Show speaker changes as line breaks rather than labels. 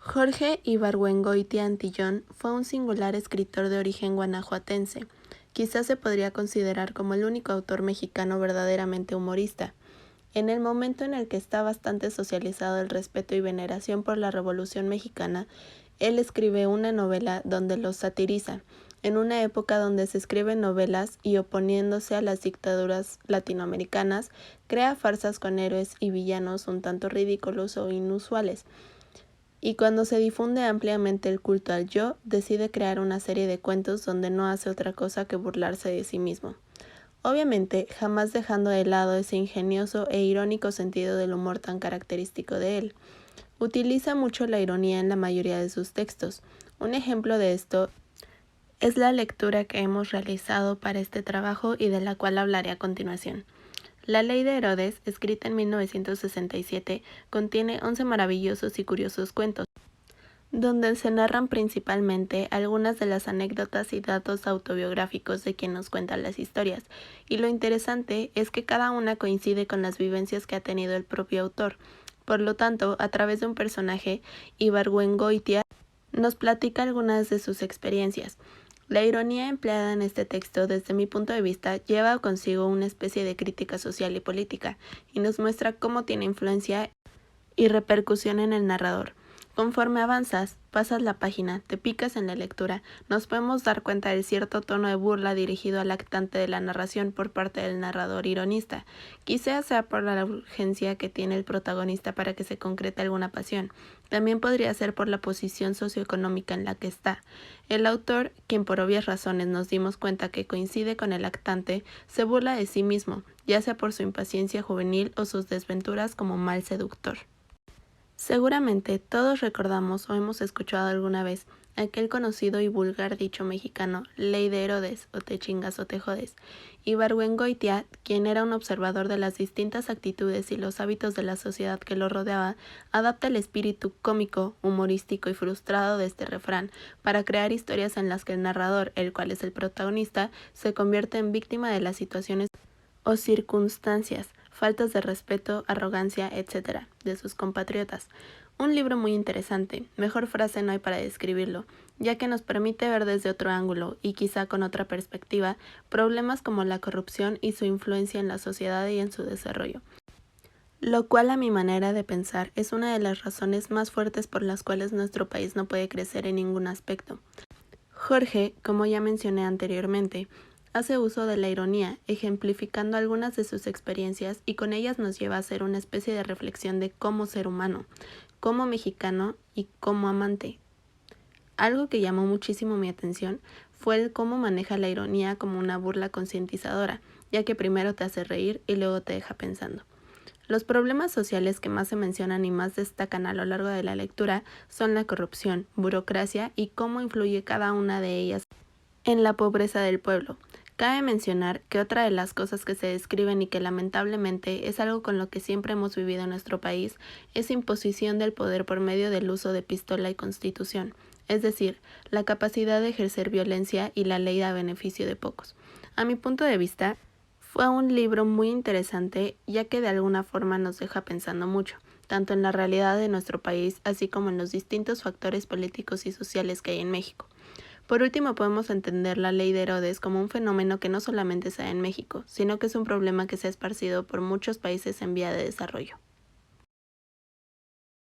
Jorge Ibargüengoitia Antillón fue un singular escritor de origen guanajuatense. Quizás se podría considerar como el único autor mexicano verdaderamente humorista. En el momento en el que está bastante socializado el respeto y veneración por la Revolución Mexicana, él escribe una novela donde los satiriza, en una época donde se escriben novelas y oponiéndose a las dictaduras latinoamericanas, crea farsas con héroes y villanos un tanto ridículos o inusuales. Y cuando se difunde ampliamente el culto al yo, decide crear una serie de cuentos donde no hace otra cosa que burlarse de sí mismo. Obviamente, jamás dejando de lado ese ingenioso e irónico sentido del humor tan característico de él. Utiliza mucho la ironía en la mayoría de sus textos. Un ejemplo de esto es la lectura que hemos realizado para este trabajo y de la cual hablaré a continuación. La Ley de Herodes, escrita en 1967, contiene 11 maravillosos y curiosos cuentos, donde se narran principalmente algunas de las anécdotas y datos autobiográficos de quien nos cuenta las historias, y lo interesante es que cada una coincide con las vivencias que ha tenido el propio autor. Por lo tanto, a través de un personaje, Ibargüengoitia nos platica algunas de sus experiencias. La ironía empleada en este texto, desde mi punto de vista, lleva consigo una especie de crítica social y política, y nos muestra cómo tiene influencia y repercusión en el narrador. Conforme avanzas, pasas la página, te picas en la lectura, nos podemos dar cuenta de cierto tono de burla dirigido al actante de la narración por parte del narrador ironista. Quizás sea por la urgencia que tiene el protagonista para que se concrete alguna pasión. También podría ser por la posición socioeconómica en la que está. El autor, quien por obvias razones nos dimos cuenta que coincide con el actante, se burla de sí mismo, ya sea por su impaciencia juvenil o sus desventuras como mal seductor. Seguramente todos recordamos o hemos escuchado alguna vez aquel conocido y vulgar dicho mexicano, ley de Herodes, o te chingas o te jodes. Ibargüengoitia, quien era un observador de las distintas actitudes y los hábitos de la sociedad que lo rodeaba, adapta el espíritu cómico, humorístico y frustrado de este refrán para crear historias en las que el narrador, el cual es el protagonista, se convierte en víctima de las situaciones o circunstancias, faltas de respeto, arrogancia, etc., de sus compatriotas. Un libro muy interesante, mejor frase no hay para describirlo, ya que nos permite ver desde otro ángulo y quizá con otra perspectiva problemas como la corrupción y su influencia en la sociedad y en su desarrollo. Lo cual, a mi manera de pensar, es una de las razones más fuertes por las cuales nuestro país no puede crecer en ningún aspecto. Jorge, como ya mencioné anteriormente, hace uso de la ironía, ejemplificando algunas de sus experiencias y con ellas nos lleva a hacer una especie de reflexión de cómo ser humano, como mexicano y como amante. Algo que llamó muchísimo mi atención fue el cómo maneja la ironía como una burla concientizadora, ya que primero te hace reír y luego te deja pensando. Los problemas sociales que más se mencionan y más destacan a lo largo de la lectura son la corrupción, burocracia y cómo influye cada una de ellas en la pobreza del pueblo. Cabe mencionar que otra de las cosas que se describen y que lamentablemente es algo con lo que siempre hemos vivido en nuestro país es imposición del poder por medio del uso de pistola y constitución, es decir, la capacidad de ejercer violencia y la ley a beneficio de pocos. A mi punto de vista, fue un libro muy interesante ya que de alguna forma nos deja pensando mucho, tanto en la realidad de nuestro país así como en los distintos factores políticos y sociales que hay en México. Por último, podemos entender la ley de Herodes como un fenómeno que no solamente se da en México, sino que es un problema que se ha esparcido por muchos países en vía de desarrollo.